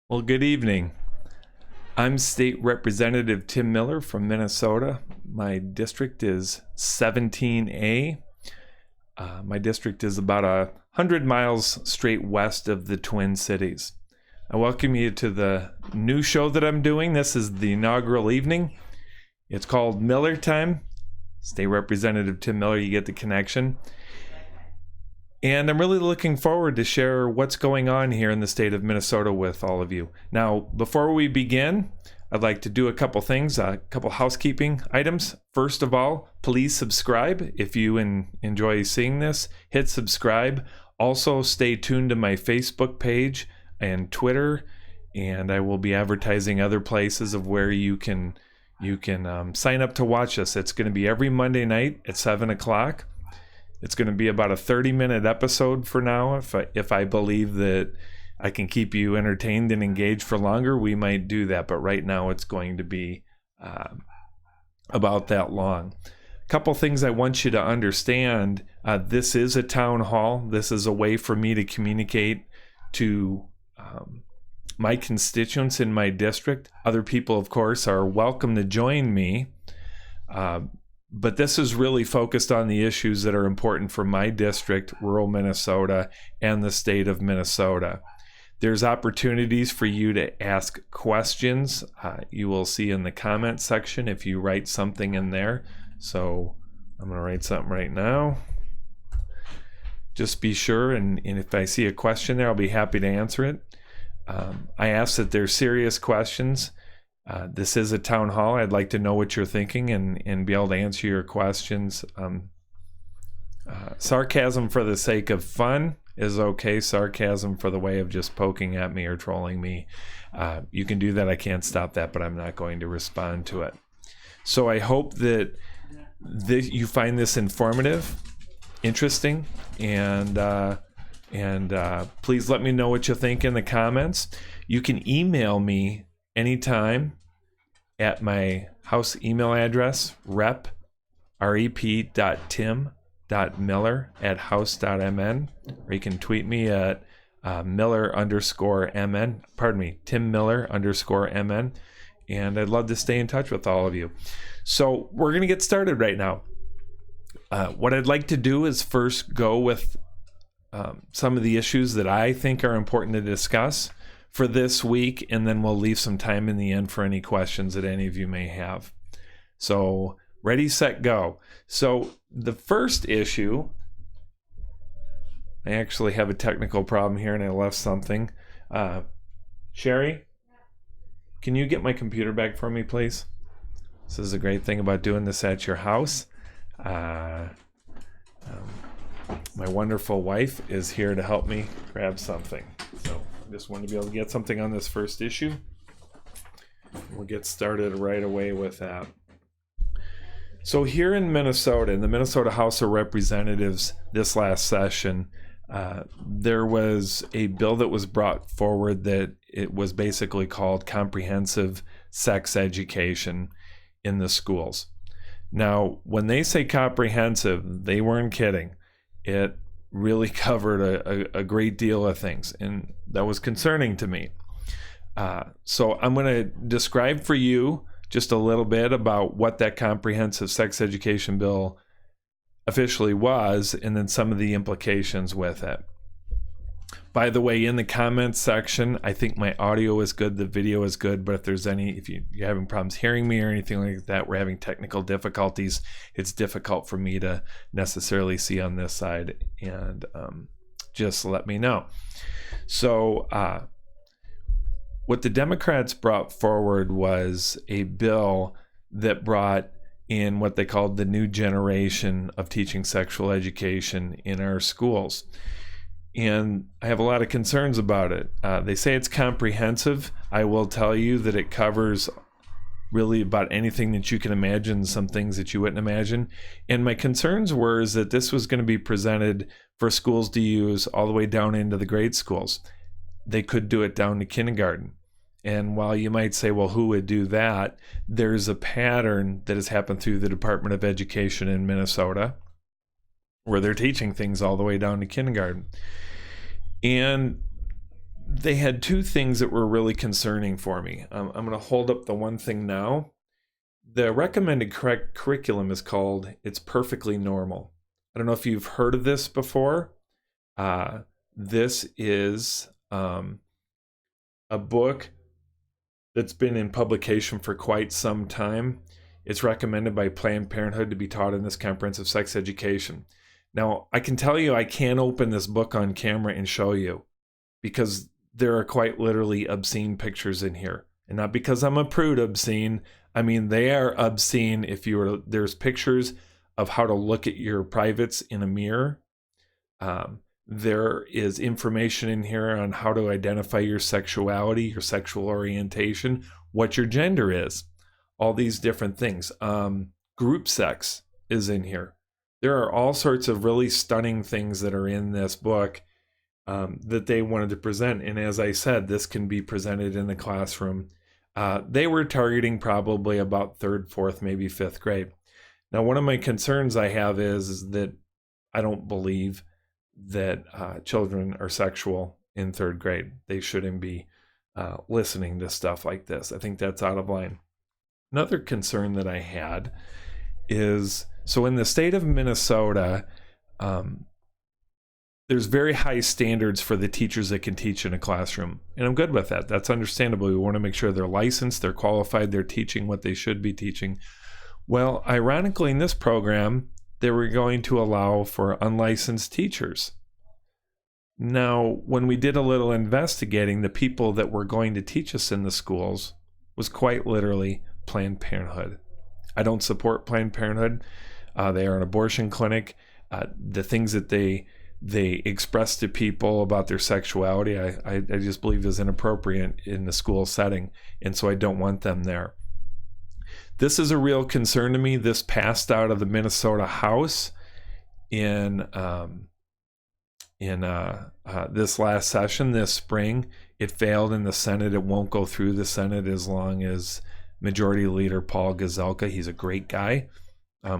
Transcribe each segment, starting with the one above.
Well, good evening. I'm State Representative Tim Miller from Minnesota. My district is 17A. My district is about 100 miles straight west of the Twin Cities. I welcome you to the new show that I'm doing. This is the inaugural evening. It's called Miller Time. State Representative Tim Miller, you get the connection. And I'm really looking forward to share what's going on here in the state of Minnesota with all of you. Now, before we begin, I'd like to do a couple things, a couple housekeeping items. First of all, please subscribe if you enjoy seeing this. Hit subscribe. Also, stay tuned to my Facebook page and Twitter, and I will be advertising other places of where you can sign up to watch us. It's going to be every Monday night at 7 o'clock. It's going to be about a 30-minute episode for now. If I believe that I can keep you entertained and engaged for longer, we might do that. But right now it's going to be about that long. A couple things I want you to understand. This is a town hall. This is a way for me to communicate to my constituents in my district. Other people, of course, are welcome to join me. But this is really focused on the issues that are important for my district, rural Minnesota, and the state of Minnesota. There's opportunities for you to ask questions. You will see in the comment section if you write something in there. So I'm going to write something right now. Just be sure, and if I see a question there, I'll be happy to answer it. I ask that they're serious questions. This is a town hall. I'd like to know what you're thinking and be able to answer your questions. Sarcasm for the sake of fun is okay. Sarcasm for the way of just poking at me or trolling me, you can do that. I can't stop that, but I'm not going to respond to it. So I hope that you find this informative, interesting, and please let me know what you think in the comments. You can email me anytime at my house email address, rep.tim.miller@house.mn, or you can tweet me at Tim Miller_MN, and I'd love to stay in touch with all of you. So we're going to get started right now. What I'd like to do is first go with some of the issues that I think are important to discuss for this week, and then we'll leave some time in the end for any questions that any of you may have. So ready, set, go. So the first issue, I actually have a technical problem here and I left something. Sherry, can you get my computer back for me, please? This is a great thing about doing this at your house. My wonderful wife is here to help me grab something. So just wanted to be able to get something on this first issue. We'll get started right away with that. So here in Minnesota, in the Minnesota House of Representatives this last session, there was a bill that was brought forward that it was basically called comprehensive sex education in the schools. Now, when they say comprehensive, they weren't kidding. It really covered a great deal of things, and that was concerning to me. So I'm going to describe for you just a little bit about what that comprehensive sex education bill officially was, and then some of the implications with it. By the way, in the comments section, I think my audio is good, the video is good, but if you're having problems hearing me or anything like that, we're having technical difficulties, it's difficult for me to necessarily see on this side, and just let me know. So what the Democrats brought forward was a bill that brought in what they called the new generation of teaching sexual education in our schools. And I have a lot of concerns about it. They say it's comprehensive. I will tell you that it covers really about anything that you can imagine, some things that you wouldn't imagine. And my concerns were is that this was going to be presented for schools to use all the way down into the grade schools. They could do it down to kindergarten. And while you might say, well, who would do that? There's a pattern that has happened through the Department of Education in Minnesota where they're teaching things all the way down to kindergarten. And they had two things that were really concerning for me. I'm going to hold up the one thing now. The recommended correct curriculum is called It's Perfectly Normal. I don't know if you've heard of this before. This is a book that's been in publication for quite some time. It's recommended by Planned Parenthood to be taught in this comprehensive sex education. Now, I can tell you I can't open this book on camera and show you because there are quite literally obscene pictures in here. And not because I'm a prude obscene. I mean, they are obscene. There's pictures of how to look at your privates in a mirror. There is information in here on how to identify your sexuality, your sexual orientation, what your gender is, all these different things. Group sex is in here. There are all sorts of really stunning things that are in this book that they wanted to present. And as I said, this can be presented in the classroom. They were targeting probably about 3rd, 4th, maybe 5th grade. Now, one of my concerns I have is that I don't believe that children are sexual in 3rd grade. They shouldn't be listening to stuff like this. I think that's out of line. Another concern that I had is, so in the state of Minnesota, there's very high standards for the teachers that can teach in a classroom. And I'm good with that. That's understandable. We want to make sure they're licensed, they're qualified, they're teaching what they should be teaching. Well, ironically, in this program, they were going to allow for unlicensed teachers. Now, when we did a little investigating, the people that were going to teach us in the schools was quite literally Planned Parenthood. I don't support Planned Parenthood. They are an abortion clinic. The things that they express to people about their sexuality, I just believe is inappropriate in the school setting. And so I don't want them there. This is a real concern to me. This passed out of the Minnesota House in this last session, this spring. It failed in the Senate. It won't go through the Senate as long as Majority Leader Paul Gazelka, he's a great guy.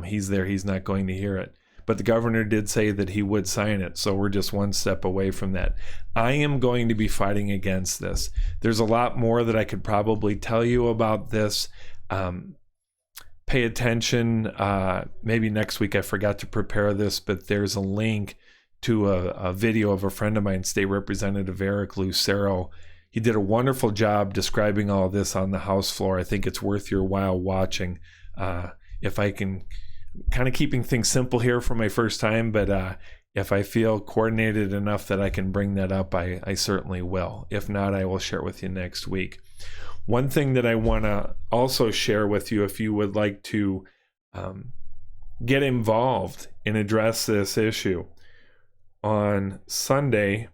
He's there. He's not going to hear it. But the governor did say that he would sign it, so we're just one step away from that. I am going to be fighting against this. There's a lot more that I could probably tell you about this. Pay attention. Maybe next week. I forgot to prepare this, but there's a link to a video of a friend of mine, State Representative Eric Lucero. He did a wonderful job describing all this on the House floor. I think it's worth your while watching. If I can, kind of keeping things simple here for my first time, but if I feel coordinated enough that I can bring that up, I certainly will. If not, I will share it with you next week. One thing that I want to also share with you, if you would like to get involved and address this issue, on Sunday,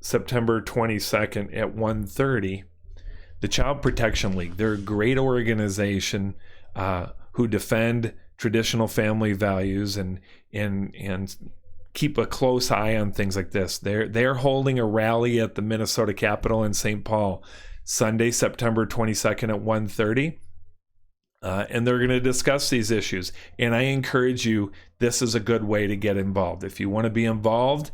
September 22nd at 1:30, the Child Protection League, they're a great organization who defend traditional family values and keep a close eye on things like this. They're holding a rally at the Minnesota Capitol in St. Paul, Sunday, September 22nd at 1:30. And they're going to discuss these issues. And I encourage you, this is a good way to get involved. If you want to be involved,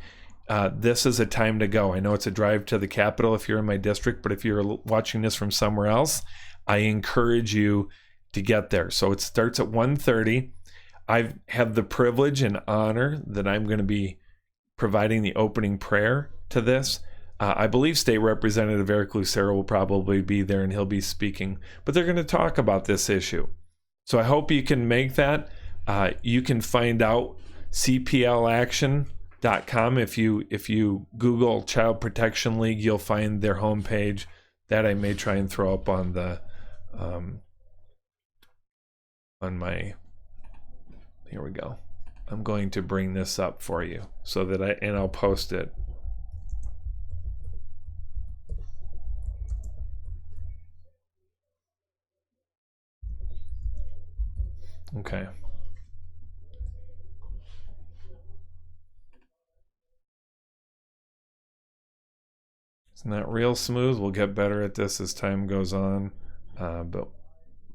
this is a time to go. I know it's a drive to the Capitol if you're in my district, but if you're watching this from somewhere else, I encourage you to get there. So it starts at 1:30. I have the privilege and honor that I'm going to be providing the opening prayer to this. I believe State Representative Eric Lucero will probably be there and he'll be speaking, but they're going to talk about this issue. So I hope you can make that. You can find out cplaction.com. If you Google Child Protection League, you'll find their homepage. That I may try and throw up on the on my, here we go. I'm going to bring this up for you so that I'll post it. Okay. It's not real smooth. We'll get better at this as time goes on, but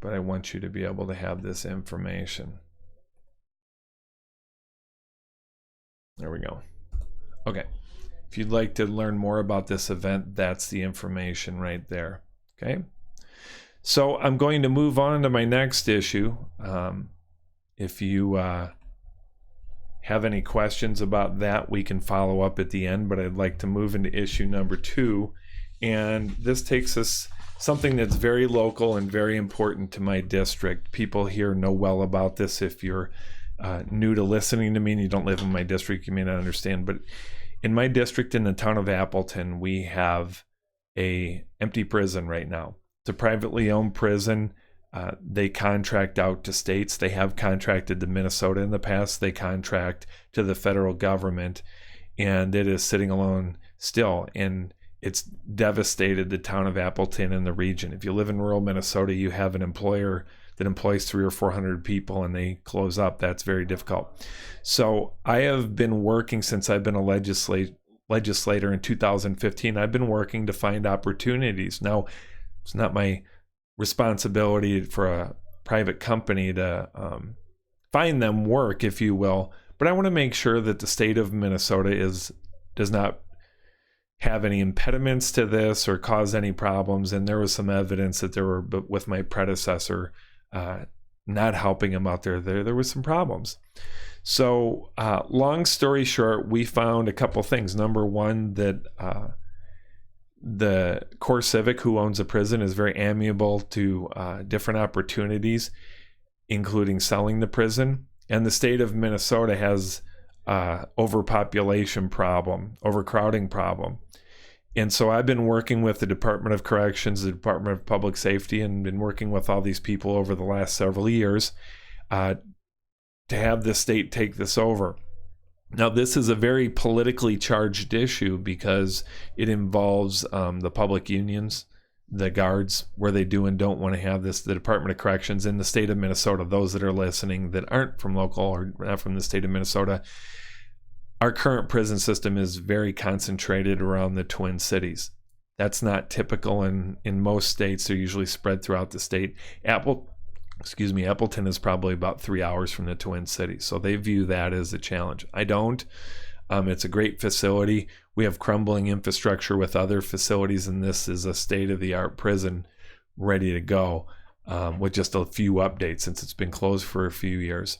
I want you to be able to have this information. There we go. Okay. If you'd like to learn more about this event, that's the information right there. Okay. So I'm going to move on to my next issue. If you have any questions about that, we can follow up at the end, but I'd like to move into issue number 2. And this takes us something that's very local and very important to my district. People here know well about this. If you're new to listening to me and you don't live in my district, you may not understand. But in my district, in the town of Appleton, we have a empty prison right now. It's a privately owned prison. They contract out to states. They have contracted to Minnesota in the past. They contract to the federal government, and it is sitting alone still. And it's devastated the town of Appleton and the region. If you live in rural Minnesota, you have an employer that employs 300 or 400 people and they close up. That's very difficult. So I have been working since I've been a legislator in 2015. I've been working to find opportunities. Now, it's not my responsibility for a private company to find them work, if you will, but I want to make sure that the state of Minnesota does not have any impediments to this or cause any problems. And there was some evidence that there were, but with my predecessor not helping him out there was some problems. So long story short, we found a couple things. Number one, that the CoreCivic, who owns the prison, is very amiable to different opportunities, including selling the prison. And the state of Minnesota has overpopulation problem, overcrowding problem. And so I've been working with the Department of Corrections, the Department of Public Safety, and been working with all these people over the last several years to have the state take this over. Now, this is a very politically charged issue because it involves the public unions, the guards, where they do and don't want to have this, the Department of Corrections in the state of Minnesota. Those that are listening that aren't from local or not from the state of Minnesota, our current prison system is very concentrated around the Twin Cities. That's not typical in most states. They're usually spread throughout the state. Appleton is probably about 3 hours from the Twin Cities. So they view that as a challenge. I don't. It's a great facility. We have crumbling infrastructure with other facilities, and this is a state-of-the-art prison ready to go with just a few updates since it's been closed for a few years.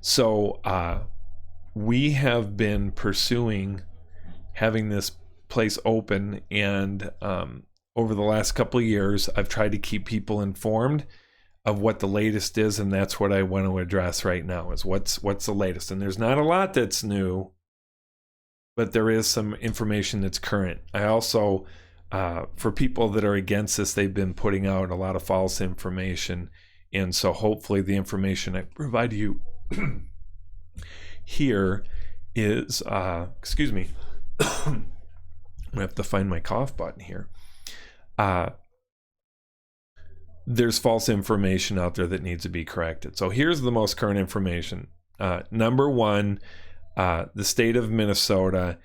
So we have been pursuing having this place open, and over the last couple of years, I've tried to keep people informed of what the latest is, and that's what I want to address right now, is what's the latest. And there's not a lot that's new, but there is some information that's current. I also, for people that are against this, they've been putting out a lot of false information, and so hopefully the information I provide you here is, excuse me, I'm gonna have to find my cough button here. There's false information out there that needs to be corrected. So here's the most current information. Number one, the state of Minnesota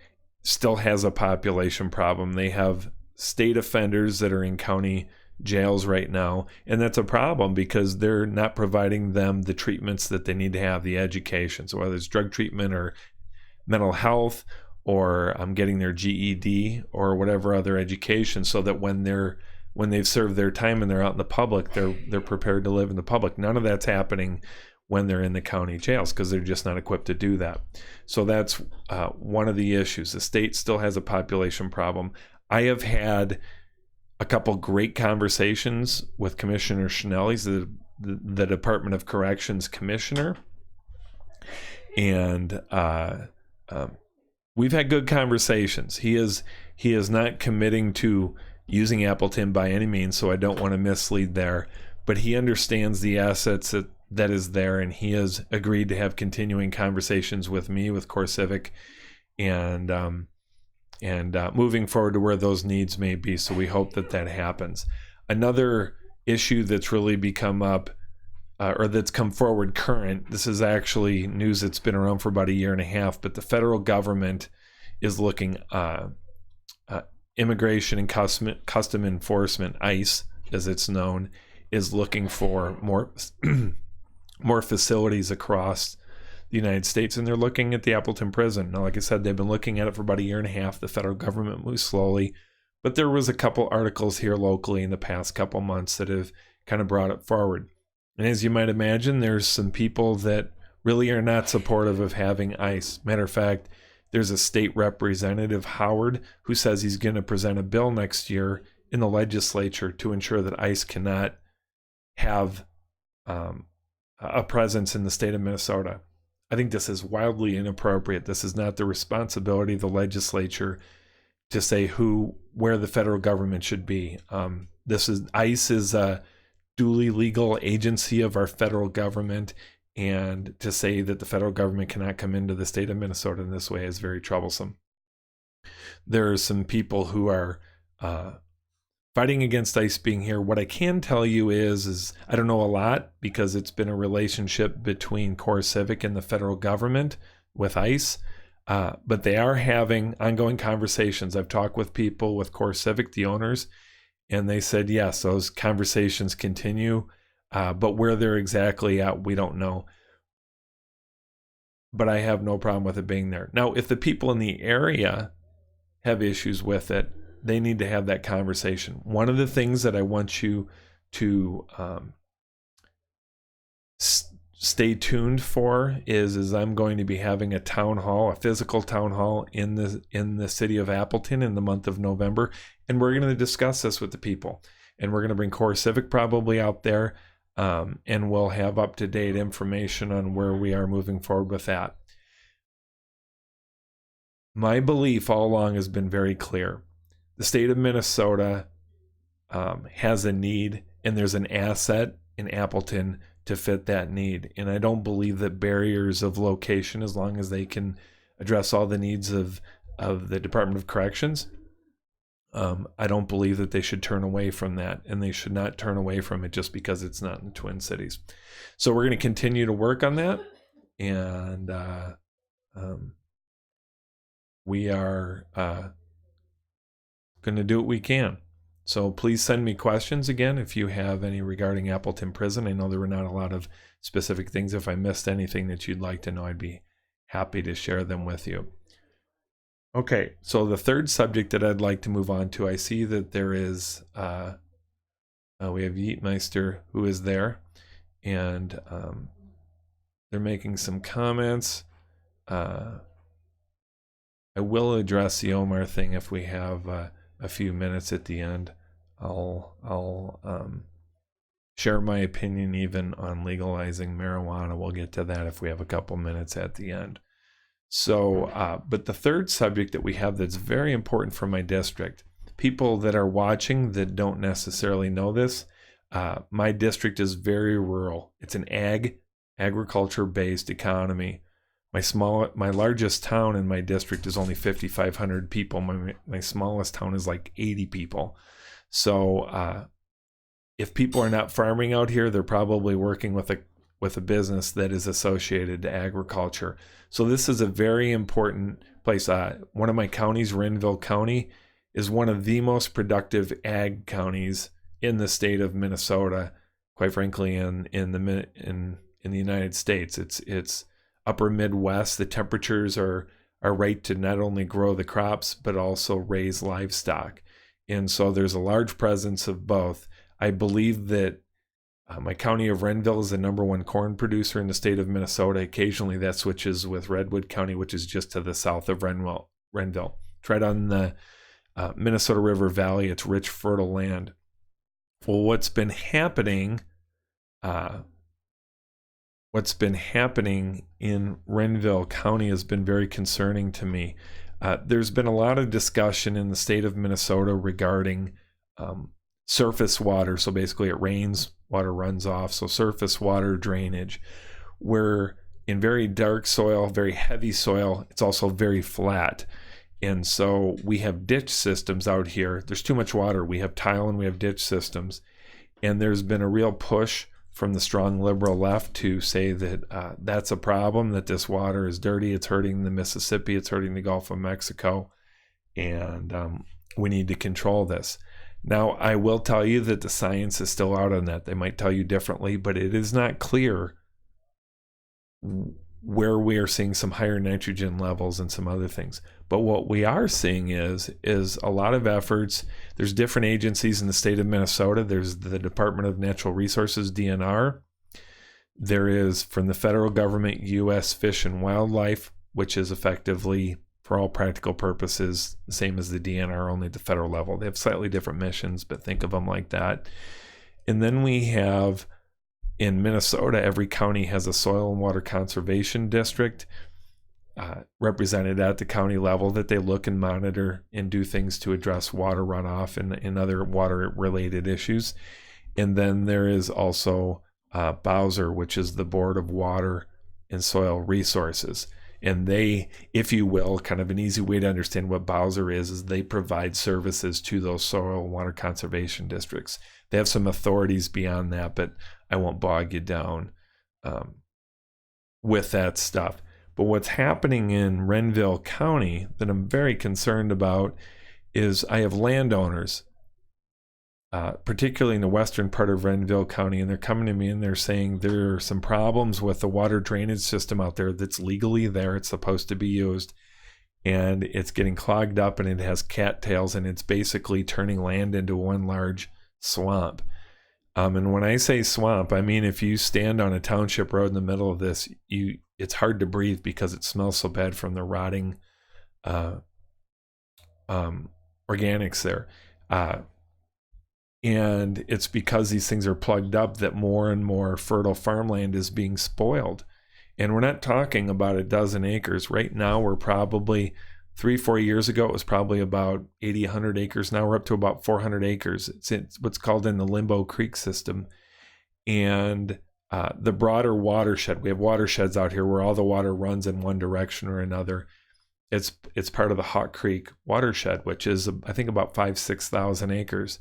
still has a population problem. They have state offenders that are in county jails right now, and that's a problem because they're not providing them the treatments that they need to have, the education. So whether it's drug treatment or mental health, or getting their GED or whatever other education, so that when they've served their time and they're out in the public, they're prepared to live in the public. None of that's happening when they're in the county jails because they're just not equipped to do that. So that's one of the issues. The state still has a population problem. I have had a couple great conversations with Commissioner Schnelli's, the Department of Corrections commissioner, and we've had good conversations. He is not committing to using Appleton by any means, so I don't want to mislead there, but he understands the assets that is there, and he has agreed to have continuing conversations with me, with CoreCivic, and moving forward to where those needs may be. So we hope that happens. Another issue that's really become up, or that's come forward current, this is actually news that's been around for about a year and a half, but the federal government is looking, Immigration and Custom Enforcement, ICE as it's known, is looking for more facilities across the United States, and they're looking at the Appleton prison. Now, like I said, they've been looking at it for about a year and a half. The federal government moves slowly, but there was a couple articles here locally in the past couple months that have kind of brought it forward. And as you might imagine, there's some people that really are not supportive of having ICE. Matter of fact, there's a state representative, Howard, who says he's going to present a bill next year in the legislature to ensure that ICE cannot have a presence in the state of Minnesota. I think this is wildly inappropriate. This is not the responsibility of the legislature to say where the federal government should be. ICE is a duly legal agency of our federal government, and to say that the federal government cannot come into the state of Minnesota in this way is very troublesome. There are some people who are fighting against ICE being here. What I can tell you is I don't know a lot, because it's been a relationship between CoreCivic and the federal government with ICE, but they are having ongoing conversations. I've talked with people with CoreCivic, the owners, and they said, yes, those conversations continue, but where they're exactly at, we don't know. But I have no problem with it being there. Now, if the people in the area have issues with it, they need to have that conversation. One of the things that I want you to stay tuned for is I'm going to be having a town hall, a physical town hall in the city of Appleton in the month of November, and we're going to discuss this with the people. And we're going to bring CoreCivic probably out there, and we'll have up-to-date information on where we are moving forward with that. My belief all along has been very clear. The state of Minnesota has a need, and there's an asset in Appleton to fit that need. And I don't believe that barriers of location, as long as they can address all the needs of the Department of Corrections, I don't believe that they should turn away from that, and they should not turn away from it just because it's not in the Twin Cities. So we're going to continue to work on that, and we are going to do what we can. So please send me questions again if you have any regarding Appleton Prison. I know there were not a lot of specific things. If I missed anything that you'd like to know, I'd be happy to share them with you. Okay, so the third subject that I'd like to move on to, I see that there is, we have Yeetmeister who is there, and they're making some comments. I will address the Omar thing if we have a few minutes at the end. I'll share my opinion even on legalizing marijuana. We'll get to that if we have a couple minutes at the end. So, but the third subject that we have that's very important for my district, people that are watching that don't necessarily know this, my district is very rural. It's an agriculture-based economy. My largest town in my district is only 5,500 people. My smallest town is like 80 people. So if people are not farming out here, they're probably working with a business that is associated to agriculture. So this is a very important place. One of my counties, Renville County, is one of the most productive ag counties in the state of Minnesota. Quite frankly, in the United States, it's upper Midwest. The temperatures are right to not only grow the crops but also raise livestock, and so there's a large presence of both. I believe that my county of Renville is the #1 corn producer in the state of Minnesota. Occasionally that switches with Redwood County, which is just to the south of Renville. It's right on the Minnesota River Valley. It's rich, fertile land. Well, what's been happening in Renville County has been very concerning to me. There's been a lot of discussion in the state of Minnesota regarding surface water. So basically it rains, water runs off. So surface water drainage, where in very dark soil, very heavy soil, it's also very flat. And so we have ditch systems out here. There's too much water. We have tile and we have ditch systems. And there's been a real push from the strong liberal left to say that that's a problem, that this water is dirty. It's hurting the Mississippi. It's hurting the Gulf of Mexico. And we need to control this. Now, I will tell you that the science is still out on that. They might tell you differently, but it is not clear where we are seeing some higher nitrogen levels and some other things. But what we are seeing is a lot of efforts. There's different agencies in the state of Minnesota. There's the Department of Natural Resources, DNR. There is, from the federal government, U.S. Fish and Wildlife, which is effectively, for all practical purposes, the same as the DNR, only at the federal level. They have slightly different missions, but think of them like that. And then we have, in Minnesota, every county has a soil and water conservation district represented at the county level that they look and monitor and do things to address water runoff and other water-related issues. And then there is also Bowser, which is the Board of Water and Soil Resources. And they, if you will, kind of an easy way to understand what Bowser is they provide services to those soil and water conservation districts. They have some authorities beyond that, but I won't bog you down with that stuff. But what's happening in Renville County that I'm very concerned about is I have landowners, particularly in the western part of Renville County, and they're coming to me and they're saying there are some problems with the water drainage system out there that's legally there. It's supposed to be used, and it's getting clogged up, and it has cattails, and it's basically turning land into one large swamp. And when I say swamp, I mean if you stand on a township road in the middle of this, it's hard to breathe because it smells so bad from the rotting organics there. And it's because these things are plugged up that more and more fertile farmland is being spoiled. And we're not talking about a dozen acres. Right now, we're probably 3-4 years ago, it was probably about 80, 100 acres. Now we're up to about 400 acres. It's what's called in the Limbo Creek system. And the broader watershed, we have watersheds out here where all the water runs in one direction or another. It's part of the Hawk Creek watershed, which is, I think, about 5,000-6,000 acres.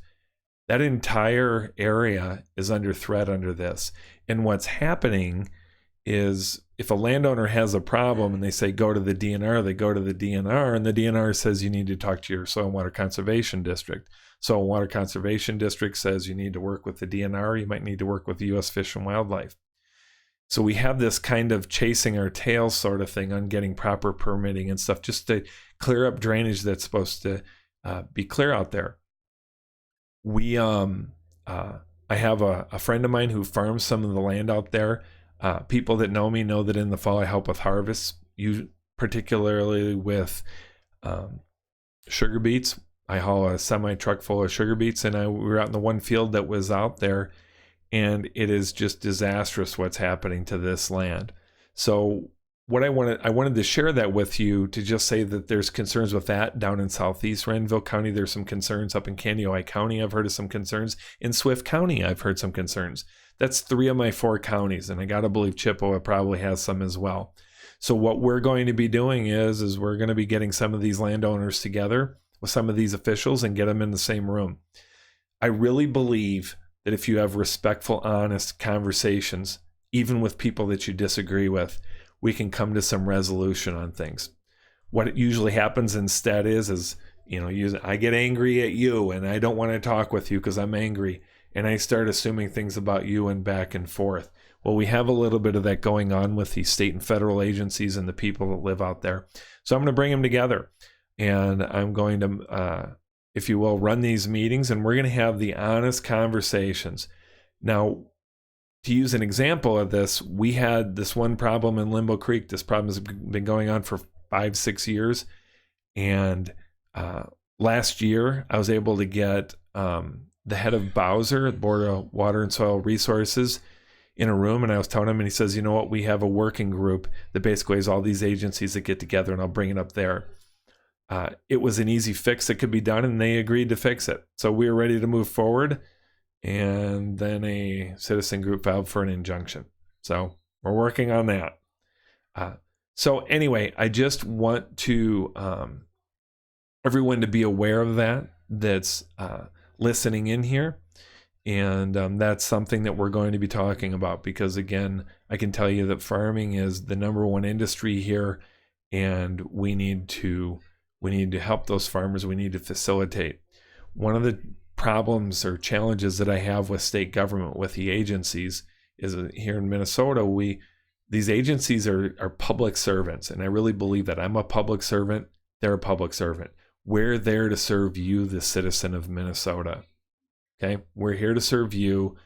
That entire area is under threat under this. And what's happening is if a landowner has a problem and they say, go to the DNR, they go to the DNR, and the DNR says you need to talk to your Soil and Water Conservation District. Soil and Water Conservation District says you need to work with the DNR, you might need to work with the U.S. Fish and Wildlife. So we have this kind of chasing our tails sort of thing on getting proper permitting and stuff just to clear up drainage that's supposed to be clear out there. I have a friend of mine who farms some of the land out there. People that know me know that in the fall I help with harvests, particularly with sugar beets. I haul a semi-truck full of sugar beets, and we were out in the one field that was out there, and it is just disastrous what's happening to this land. So what I wanted to share that with you to just say that there's concerns with that down in southeast Renville County. There's some concerns up in Kaneohe County. I've heard of some concerns. In Swift County, I've heard some concerns. That's 3 of my 4 counties, and I got to believe Chippewa probably has some as well. So what we're going to be doing is we're going to be getting some of these landowners together with some of these officials and get them in the same room. I really believe that if you have respectful, honest conversations, even with people that you disagree with, we can come to some resolution on things. What usually happens instead is I get angry at you and I don't want to talk with you because I'm angry, and I start assuming things about you and back and forth. Well, we have a little bit of that going on with the state and federal agencies and the people that live out there. So I'm going to bring them together, and I'm going to, if you will, run these meetings, and we're going to have the honest conversations. Now, to use an example of this, we had this one problem in Limbo Creek. This problem has been going on for 5-6 years. And last year, I was able to get the head of Bowser, the Board of Water and Soil Resources, in a room. And I was telling him, and he says, you know what, we have a working group that basically is all these agencies that get together, and I'll bring it up there. It was an easy fix that could be done, and they agreed to fix it. So we were ready to move forward. And then a citizen group filed for an injunction. So we're working on that. So anyway, I just want to everyone to be aware of that's listening in here. And that's something that we're going to be talking about, because again, I can tell you that farming is the #1 industry here, and we need to help those farmers. We need to facilitate. One of the problems or challenges that I have with state government, with the agencies, is here in Minnesota, we these agencies are public servants, and I really believe that. I'm a public servant. They're a public servant. We're there to serve you, the citizen of Minnesota. Okay? We're here to serve you.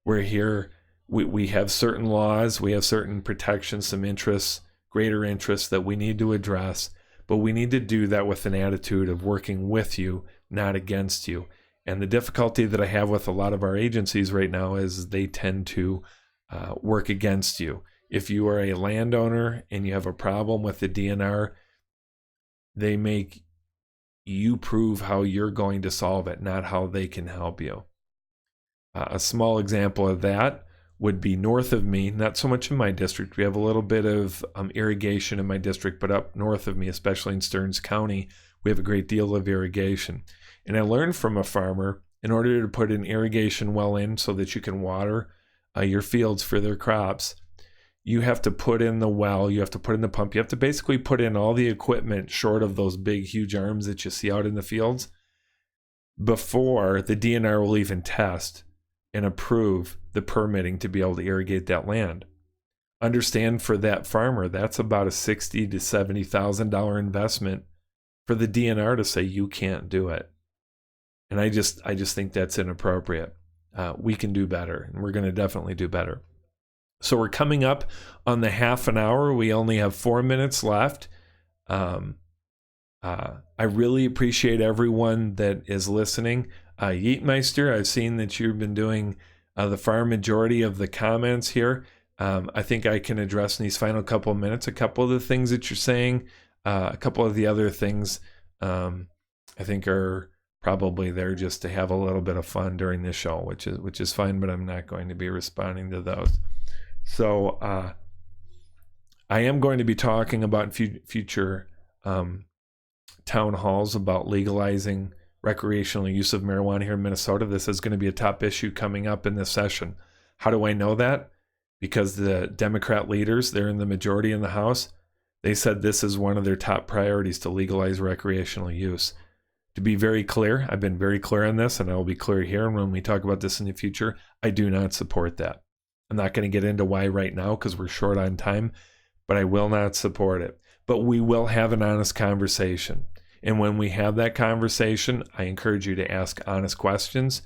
We're here. We have certain laws. We have certain protections, some interests, greater interests that we need to address. But we need to do that with an attitude of working with you, not against you. And the difficulty that I have with a lot of our agencies right now is they tend to work against you. If you are a landowner and you have a problem with the DNR, they make you prove how you're going to solve it, not how they can help you. A small example of that would be north of me, not so much in my district. We have a little bit of irrigation in my district, but up north of me, especially in Stearns County, we have a great deal of irrigation. And I learned from a farmer, in order to put an irrigation well in so that you can water your fields for their crops, you have to put in the well, you have to put in the pump, you have to basically put in all the equipment short of those big, huge arms that you see out in the fields before the DNR will even test and approve the permitting to be able to irrigate that land. Understand, for that farmer, that's about a $60,000 to $70,000 investment for the DNR to say you can't do it. And I just think that's inappropriate. We can do better, and we're going to definitely do better. So we're coming up on the half an hour. We only have 4 minutes left. I really appreciate everyone that is listening. Yeetmeister, I've seen that you've been doing the far majority of the comments here. I think I can address in these final couple of minutes a couple of the things that you're saying. A couple of the other things I think are probably there just to have a little bit of fun during this show, which is fine, but I'm not going to be responding to those. So I am going to be talking about future town halls about legalizing recreational use of marijuana here in Minnesota. This is going to be a top issue coming up in this session. How do I know that? Because the Democrat leaders, they're in the majority in the House, they said this is one of their top priorities, to legalize recreational use. To be very clear, I've been very clear on this, and I will be clear here, and when we talk about this in the future, I do not support that. I'm not going to get into why right now because we're short on time, but I will not support it. But we will have an honest conversation. And when we have that conversation, I encourage you to ask honest questions.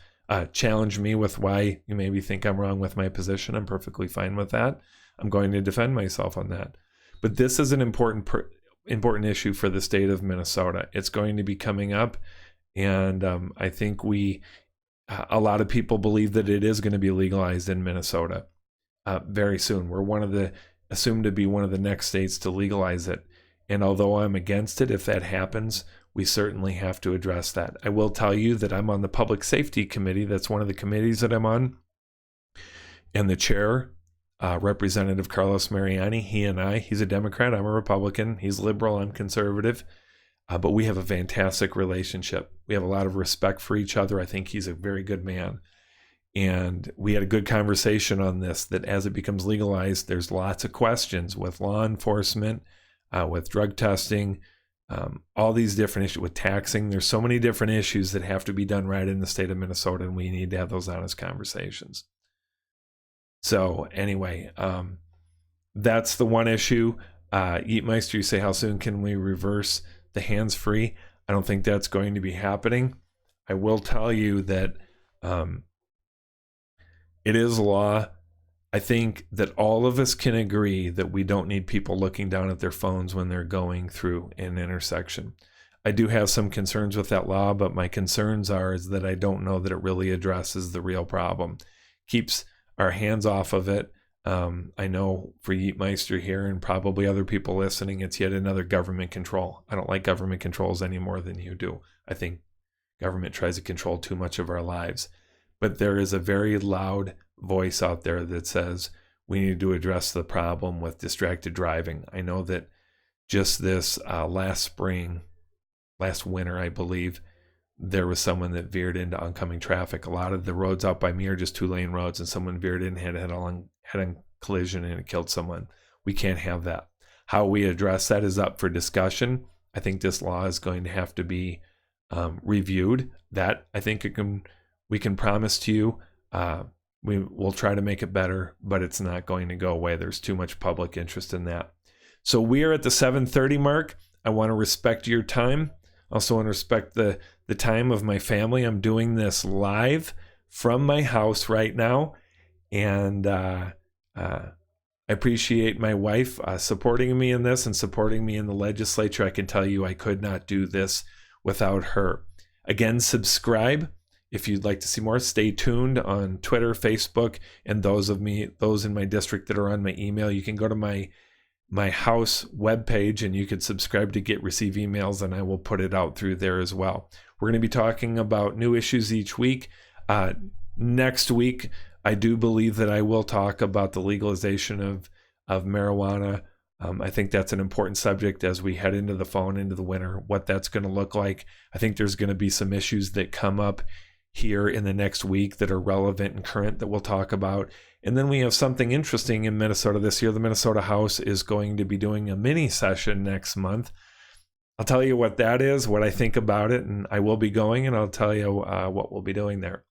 Challenge me with why you maybe think I'm wrong with my position. I'm perfectly fine with that. I'm going to defend myself on that. But this is an important issue for the state of Minnesota. It's going to be coming up, and I think a lot of people believe that it is going to be legalized in Minnesota very soon. We're assumed to be one of the next states to legalize it. And although I'm against it, if that happens, we certainly have to address that. I will tell you that I'm on the Public Safety Committee. That's one of the committees that I'm on. And the chair, Representative Carlos Mariani, he's a Democrat, I'm a Republican. He's liberal, I'm conservative. But we have a fantastic relationship. We have a lot of respect for each other. I think he's a very good man. And we had a good conversation on this, that as it becomes legalized, there's lots of questions with law enforcement, with drug testing, all these different issues, with taxing. There's so many different issues that have to be done right in the state of Minnesota, and we need to have those honest conversations. So anyway, that's the one issue. Yeetmeister, you say, how soon can we reverse the hands-free? I don't think that's going to be happening. I will tell you that it is law. I think that all of us can agree that we don't need people looking down at their phones when they're going through an intersection. I do have some concerns with that law, but my concerns is that I don't know that it really addresses the real problem. Keeps our hands off of it. I know for Yeetmeister here and probably other people listening, it's yet another government control. I don't like government controls any more than you do. I think government tries to control too much of our lives. But there is a very loud voice out there that says we need to address the problem with distracted driving. I know that just this last winter, I believe, there was someone that veered into oncoming traffic. A lot of the roads out by me are just 2-lane roads, and someone veered in, had a head-on collision, and it killed someone. We can't have that. How we address that is up for discussion. I think this law is going to have to be reviewed. That, I think, we can promise to you We will try to make it better, but it's not going to go away. There's too much public interest in that. So we are at the 7:30 mark. I want to respect your time. Also want to respect the time of my family. I'm doing this live from my house right now. And I appreciate my wife supporting me in this and supporting me in the legislature. I can tell you I could not do this without her. Again, subscribe. If you'd like to see more, stay tuned on Twitter, Facebook, and those in my district that are on my email. You can go to my house webpage and you could subscribe to receive emails, and I will put it out through there as well. We're going to be talking about new issues each week. Next week, I do believe that I will talk about the legalization of marijuana. I think that's an important subject as we head into the fall and into the winter, what that's going to look like. I think there's going to be some issues that come up here in the next week that are relevant and current that we'll talk about. And then we have something interesting in Minnesota this year. The Minnesota House is going to be doing a mini session next month. I'll tell you what that is, what I think about it, and I will be going, and I'll tell you what we'll be doing there.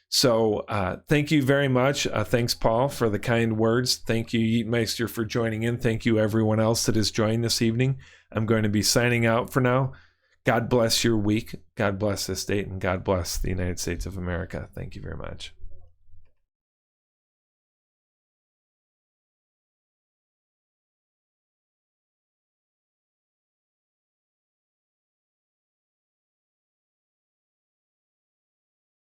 So thank you very much. Thanks, Paul, for the kind words. Thank you, Yeatmeister, for joining in. Thank you, everyone else that has joined this evening. I'm going to be signing out for now. God bless your week. God bless this state, and God bless the United States of America. Thank you very much.